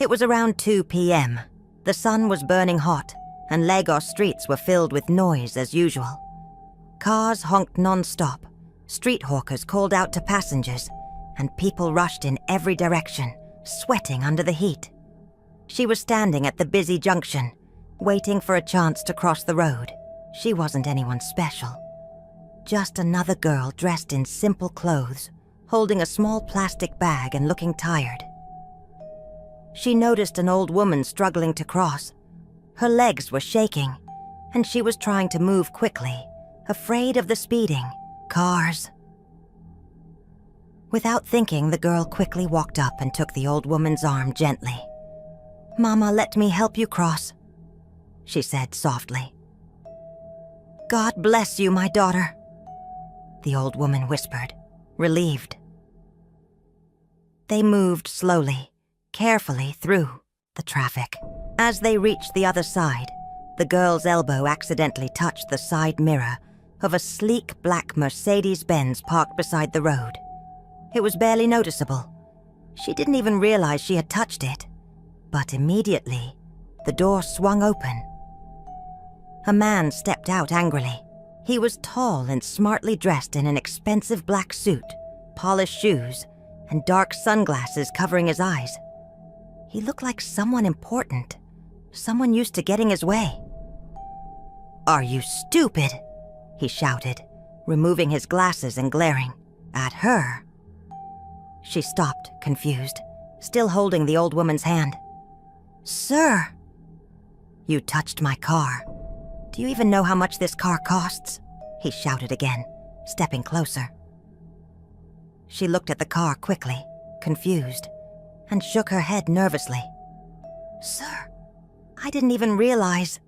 It was around 2 p.m. The sun was burning hot, and Lagos streets were filled with noise as usual. Cars honked non-stop, street hawkers called out to passengers, and people rushed in every direction, sweating under the heat. She was standing at the busy junction, waiting for a chance to cross the road. She wasn't anyone special. Just another girl dressed in simple clothes, holding a small plastic bag and looking tired. She noticed an old woman struggling to cross. Her legs were shaking, and she was trying to move quickly, afraid of the speeding cars. Without thinking, the girl quickly walked up and took the old woman's arm gently. "Mama, let me help you cross," she said softly. "God bless you, my daughter," the old woman whispered, relieved. They moved slowly, carefully through the traffic. As they reached the other side, the girl's elbow accidentally touched the side mirror of a sleek black Mercedes-Benz parked beside the road. It was barely noticeable. She didn't even realize she had touched it. But immediately, the door swung open. A man stepped out angrily. He was tall and smartly dressed in an expensive black suit, polished shoes, and dark sunglasses covering his eyes. He looked like someone important, someone used to getting his way. "Are you stupid?" he shouted, removing his glasses and glaring at her. She stopped, confused, still holding the old woman's hand. "Sir!" "You touched my car. Do you even know how much this car costs?" he shouted again, stepping closer. She looked at the car quickly, confused, and shook her head nervously. "Sir, I didn't even realize..."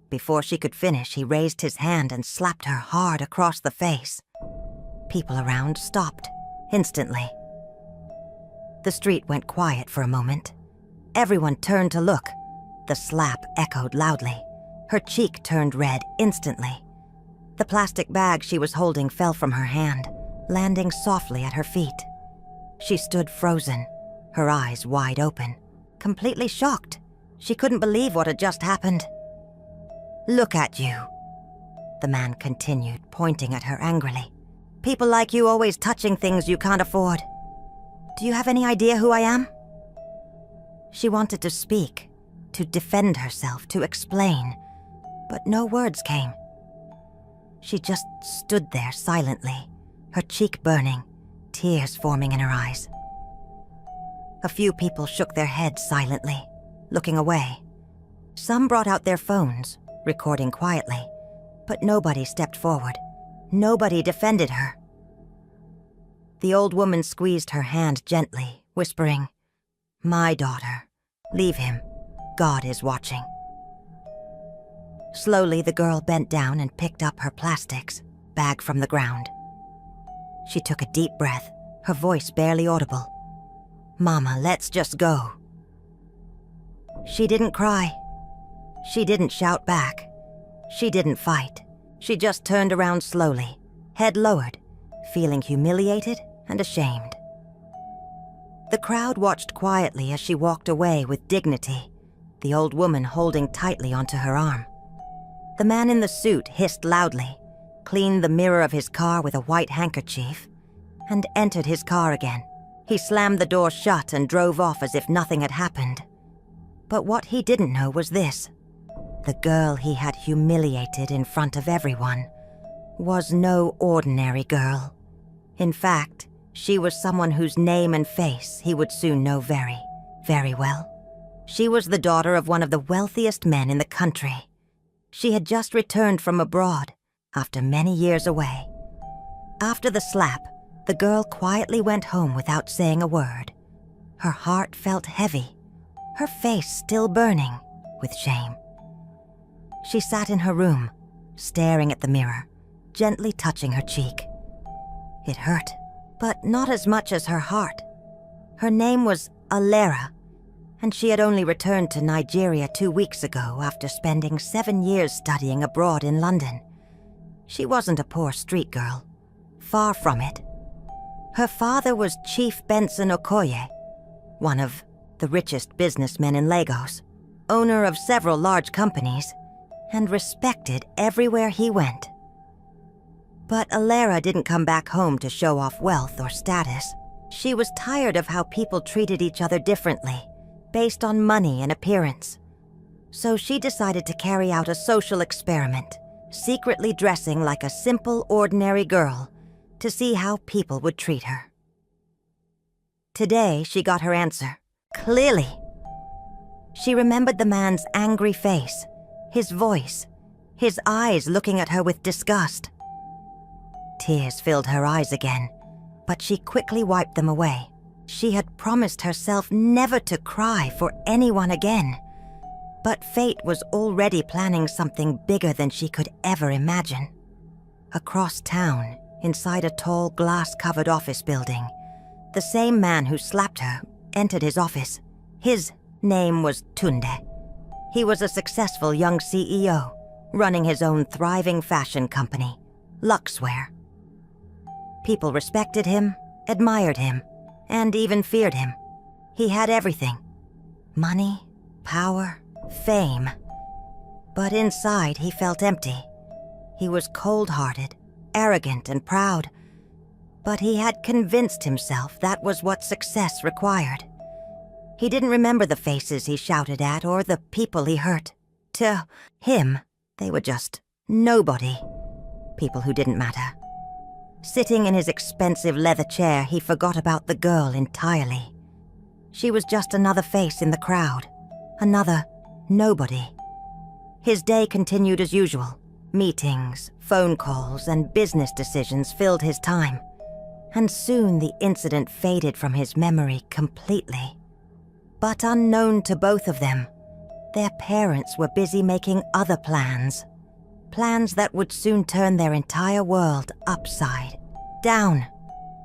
Before she could finish, he raised his hand and slapped her hard across the face. People around stopped, instantly. The street went quiet for a moment. Everyone turned to look. The slap echoed loudly. Her cheek turned red instantly. The plastic bag she was holding fell from her hand, landing softly at her feet. She stood frozen, her eyes wide open, completely shocked. She couldn't believe what had just happened. "Look at you," the man continued, pointing at her angrily. "People like you always touching things you can't afford. Do you have any idea who I am?" She wanted to speak, to defend herself, to explain, but no words came. She just stood there silently, her cheek burning, tears forming in her eyes. A few people shook their heads silently, looking away. Some brought out their phones, recording quietly, but nobody stepped forward. Nobody defended her. The old woman squeezed her hand gently, whispering, "My daughter, leave him. God is watching." Slowly, the girl bent down and picked up her plastics bag from the ground. She took a deep breath, her voice barely audible. "Mama, let's just go." She didn't cry. She didn't shout back. She didn't fight. She just turned around slowly, head lowered, feeling humiliated and ashamed. The crowd watched quietly as she walked away with dignity, the old woman holding tightly onto her arm. The man in the suit hissed loudly, cleaned the mirror of his car with a white handkerchief, and entered his car again. He slammed the door shut and drove off as if nothing had happened. But what he didn't know was this: the girl he had humiliated in front of everyone was no ordinary girl. In fact, she was someone whose name and face he would soon know very, very well. She was the daughter of one of the wealthiest men in the country. She had just returned from abroad after many years away. After the slap, the girl quietly went home without saying a word. Her heart felt heavy, her face still burning with shame. She sat in her room, staring at the mirror, gently touching her cheek. It hurt, but not as much as her heart. Her name was Alera, and she had only returned to Nigeria 2 weeks ago after spending 7 years studying abroad in London. She wasn't a poor street girl. Far from it. Her father was Chief Benson Okoye, one of the richest businessman in Lagos, owner of several large companies, and respected everywhere he went. But Alera didn't come back home to show off wealth or status. She was tired of how people treated each other differently, based on money and appearance. So she decided to carry out a social experiment, secretly dressing like a simple, ordinary girl, to see how people would treat her. Today, she got her answer, clearly. She remembered the man's angry face, his voice, his eyes looking at her with disgust. Tears filled her eyes again, but she quickly wiped them away. She had promised herself never to cry for anyone again. But fate was already planning something bigger than she could ever imagine. Across town, inside a tall glass-covered office building, the same man who slapped her entered his office. His name was Tunde. He was a successful young CEO, running his own thriving fashion company, Luxwear. People respected him, admired him, and even feared him. He had everything: money, power, fame. But inside, he felt empty. He was cold-hearted, arrogant, and proud. But he had convinced himself that was what success required. He didn't remember the faces he shouted at or the people he hurt. To him, they were just nobody. People who didn't matter. Sitting in his expensive leather chair, he forgot about the girl entirely. She was just another face in the crowd. Another nobody. His day continued as usual. Meetings, phone calls, and business decisions filled his time. And soon the incident faded from his memory completely. But unknown to both of them, their parents were busy making other plans. Plans that would soon turn their entire world upside down.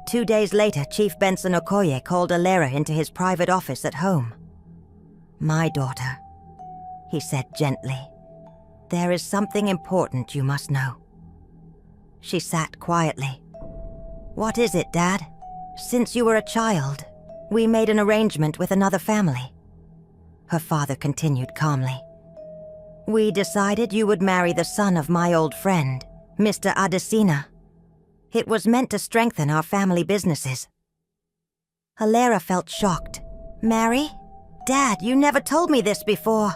2 days later, Chief Benson Okoye called Alera into his private office at home. "My daughter," he said gently, "there is something important you must know." She sat quietly. "What is it, Dad? Since you were a child, we made an arrangement with another family." Her father continued calmly. "We decided you would marry the son of my old friend, Mr. Adesina. It was meant to strengthen our family businesses." Alera felt shocked. "Marry? Dad, you never told me this before."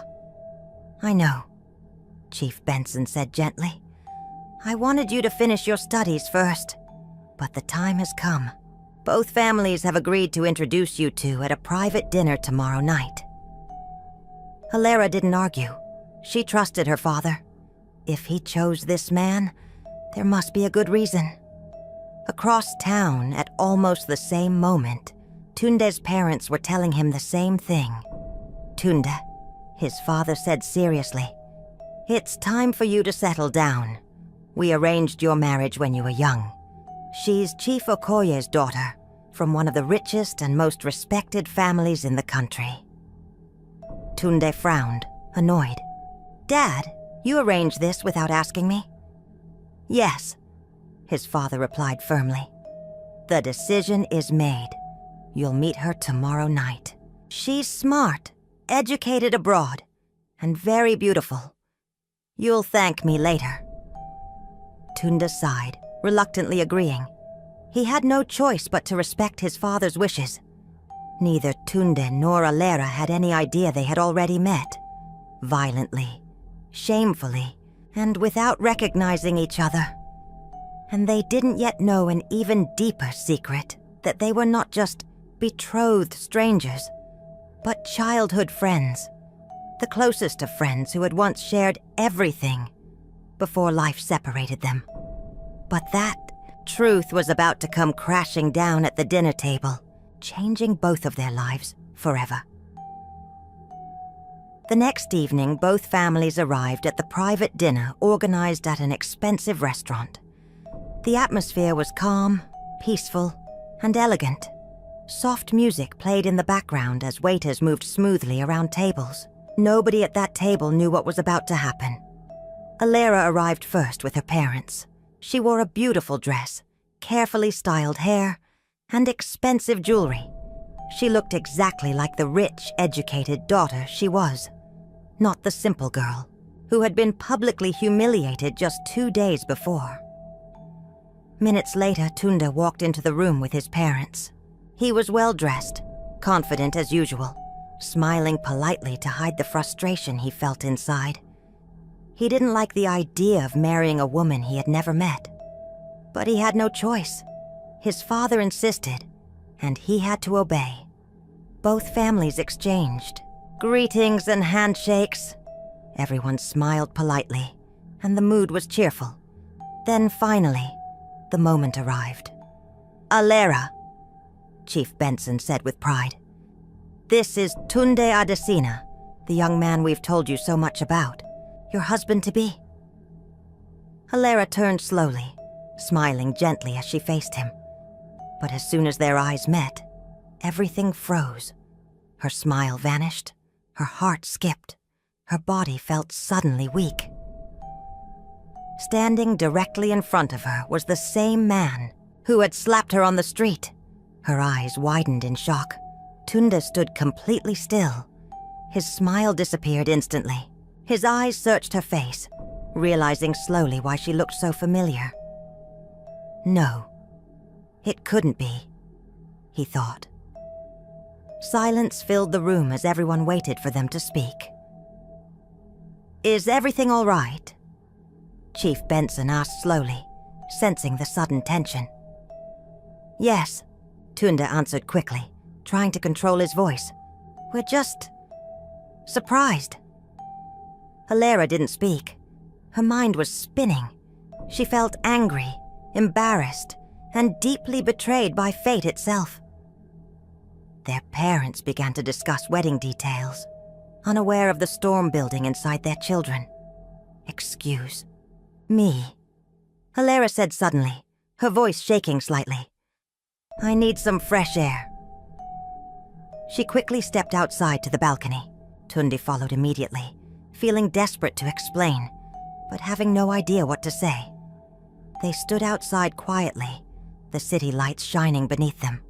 "I know," Chief Benson said gently. "I wanted you to finish your studies first, but the time has come. Both families have agreed to introduce you two at a private dinner tomorrow night." Alera didn't argue. She trusted her father. If he chose this man, there must be a good reason. Across town, at almost the same moment, Tunde's parents were telling him the same thing. "Tunde," his father said seriously, "it's time for you to settle down. We arranged your marriage when you were young. She's Chief Okoye's daughter, from one of the richest and most respected families in the country." Tunde frowned, annoyed. "Dad, you arranged this without asking me?" "Yes," his father replied firmly. "The decision is made. You'll meet her tomorrow night. She's smart, educated abroad, and very beautiful. You'll thank me later." Tunde sighed, reluctantly agreeing. He had no choice but to respect his father's wishes. Neither Tunde nor Alera had any idea they had already met. Violently, shamefully, and without recognizing each other. And they didn't yet know an even deeper secret, that they were not just betrothed strangers, but childhood friends, the closest of friends who had once shared everything before life separated them. But that truth was about to come crashing down at the dinner table, changing both of their lives forever. The next evening, both families arrived at the private dinner organized at an expensive restaurant. The atmosphere was calm, peaceful, and elegant. Soft music played in the background as waiters moved smoothly around tables. Nobody at that table knew what was about to happen. Alera arrived first with her parents. She wore a beautiful dress, carefully styled hair, and expensive jewelry. She looked exactly like the rich, educated daughter she was, not the simple girl who had been publicly humiliated just 2 days before. Minutes later, Tunde walked into the room with his parents. He was well-dressed, confident as usual, smiling politely to hide the frustration he felt inside. He didn't like the idea of marrying a woman he had never met. But he had no choice. His father insisted, and he had to obey. Both families exchanged greetings and handshakes. Everyone smiled politely, and the mood was cheerful. Then finally, the moment arrived. "Alera," Chief Benson said with pride. "This is Tunde Adesina, the young man we've told you so much about, your husband-to-be." Alera turned slowly, smiling gently as she faced him. But as soon as their eyes met, everything froze. Her smile vanished, her heart skipped, her body felt suddenly weak. Standing directly in front of her was the same man who had slapped her on the street. Her eyes widened in shock. Tunde stood completely still. His smile disappeared instantly. His eyes searched her face, realizing slowly why she looked so familiar. No, it couldn't be, he thought. Silence filled the room as everyone waited for them to speak. "Is everything all right?" Chief Benson asked slowly, sensing the sudden tension. "Yes," Tunde answered quickly, trying to control his voice. "We're just surprised." Alera didn't speak. Her mind was spinning. She felt angry, embarrassed, and deeply betrayed by fate itself. Their parents began to discuss wedding details, unaware of the storm building inside their children. "Excuse me," Alera said suddenly, her voice shaking slightly. "I need some fresh air." She quickly stepped outside to the balcony. Tunde followed immediately, feeling desperate to explain, but having no idea what to say. They stood outside quietly, the city lights shining beneath them.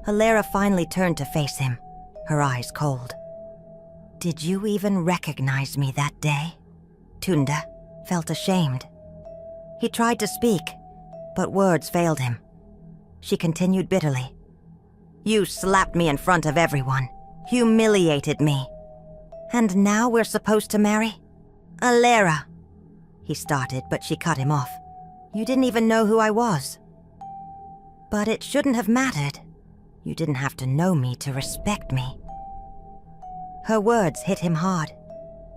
Alera finally turned to face him, her eyes cold. "Did you even recognize me that day?" Tunde felt ashamed. He tried to speak, but words failed him. She continued bitterly. "You slapped me in front of everyone, humiliated me. And now we're supposed to marry? Alera," he started, but she cut him off. "You didn't even know who I was." "But it shouldn't have mattered. You didn't have to know me to respect me." Her words hit him hard.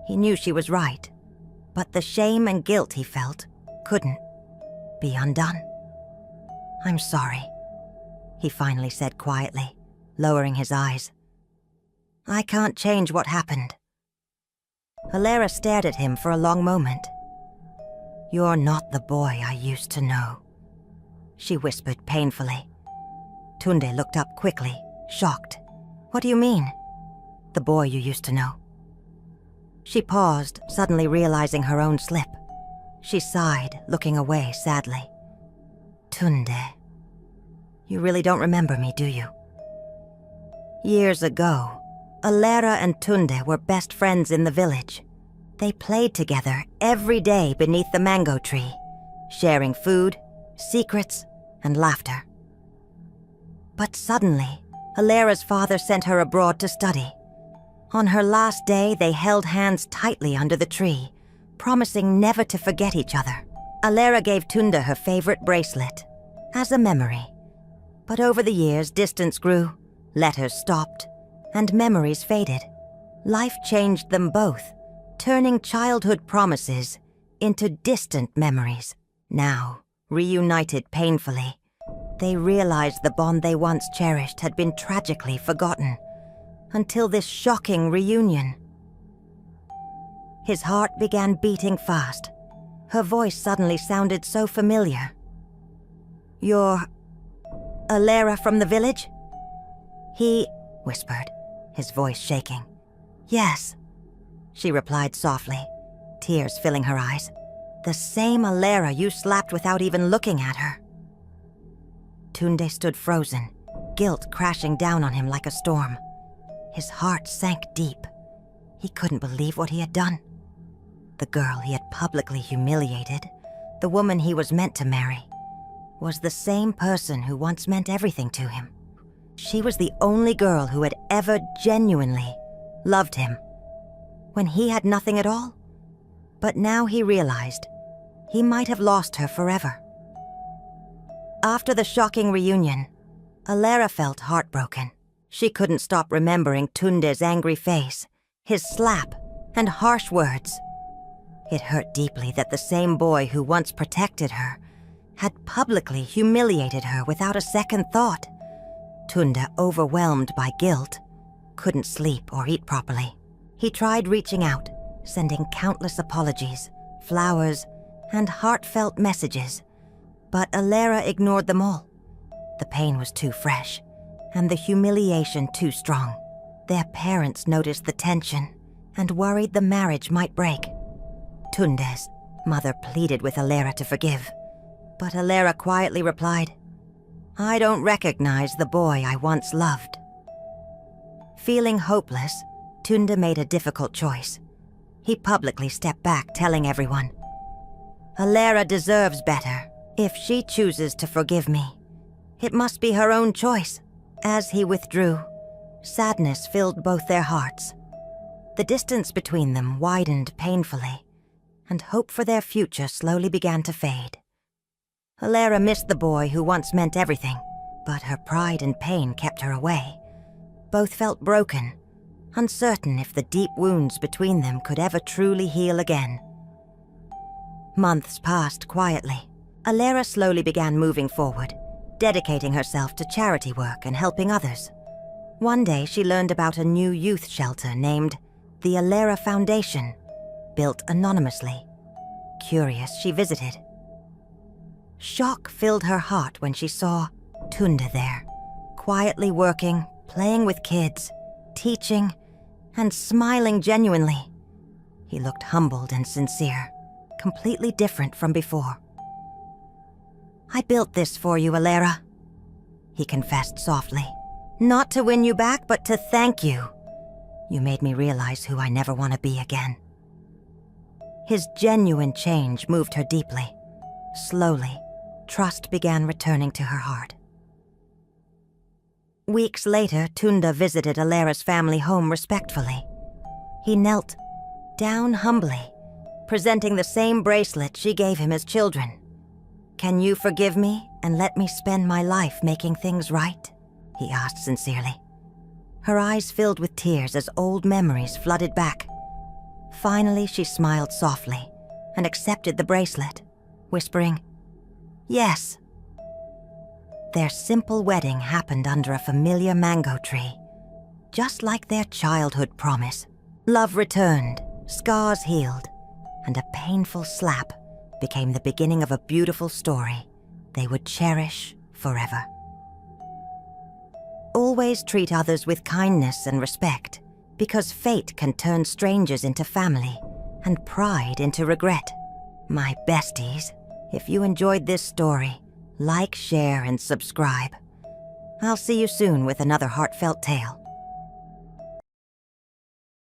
He knew she was right, but the shame and guilt he felt couldn't be undone. "I'm sorry," he finally said quietly, lowering his eyes. "I can't change what happened." Alera stared at him for a long moment. "You're not the boy I used to know," she whispered painfully. Tunde looked up quickly, shocked. "What do you mean? The boy you used to know?" She paused, suddenly realizing her own slip. She sighed, looking away sadly. "Tunde, you really don't remember me, do you?" Years ago, Alera and Tunde were best friends in the village. They played together every day beneath the mango tree, sharing food, secrets, and laughter. But suddenly, Alera's father sent her abroad to study. On her last day, they held hands tightly under the tree, promising never to forget each other. Alera gave Tunde her favorite bracelet, as a memory. But over the years, distance grew, letters stopped, and memories faded. Life changed them both, turning childhood promises into distant memories. Now, reunited painfully, they realized the bond they once cherished had been tragically forgotten, until this shocking reunion. His heart began beating fast. Her voice suddenly sounded so familiar. "You're Alera from the village?" He whispered, his voice shaking. "Yes," she replied softly, tears filling her eyes. "The same Alera you slapped without even looking at her." Tunde stood frozen, guilt crashing down on him like a storm. His heart sank deep. He couldn't believe what he had done. The girl he had publicly humiliated, the woman he was meant to marry, was the same person who once meant everything to him. She was the only girl who had ever genuinely loved him, when he had nothing at all. But now he realized he might have lost her forever. After the shocking reunion, Alara felt heartbroken. She couldn't stop remembering Tunde's angry face, his slap, and harsh words. It hurt deeply that the same boy who once protected her had publicly humiliated her without a second thought. Tunde, overwhelmed by guilt, couldn't sleep or eat properly. He tried reaching out, sending countless apologies, flowers, and heartfelt messages, but Alara ignored them all. The pain was too fresh, and the humiliation too strong. Their parents noticed the tension and worried the marriage might break. Tunde's mother pleaded with Alara to forgive, but Alara quietly replied, "I don't recognize the boy I once loved." Feeling hopeless, Tunde made a difficult choice. He publicly stepped back, telling everyone, "Alara deserves better. If she chooses to forgive me, it must be her own choice." As he withdrew, sadness filled both their hearts. The distance between them widened painfully, and hope for their future slowly began to fade. Alara missed the boy who once meant everything, but her pride and pain kept her away. Both felt broken, uncertain if the deep wounds between them could ever truly heal again. Months passed quietly. Alara slowly began moving forward, dedicating herself to charity work and helping others. One day she learned about a new youth shelter named the Alara Foundation, built anonymously. Curious, she visited. Shock filled her heart when she saw Tunde there, quietly working, playing with kids, teaching, and smiling genuinely. He looked humbled and sincere, completely different from before. "I built this for you, Alara," he confessed softly. "Not to win you back, but to thank you. You made me realize who I never want to be again." His genuine change moved her deeply. Slowly, trust began returning to her heart. Weeks later, Tunde visited Alara's family home respectfully. He knelt down humbly, presenting the same bracelet she gave him as children. "Can you forgive me and let me spend my life making things right?" he asked sincerely. Her eyes filled with tears as old memories flooded back. Finally, she smiled softly and accepted the bracelet, whispering, "Yes." Their simple wedding happened under a familiar mango tree, just like their childhood promise. Love returned, scars healed, and a painful slap became the beginning of a beautiful story they would cherish forever. Always treat others with kindness and respect, because fate can turn strangers into family and pride into regret. My besties, if you enjoyed this story, like, share, and subscribe. I'll see you soon with another heartfelt tale.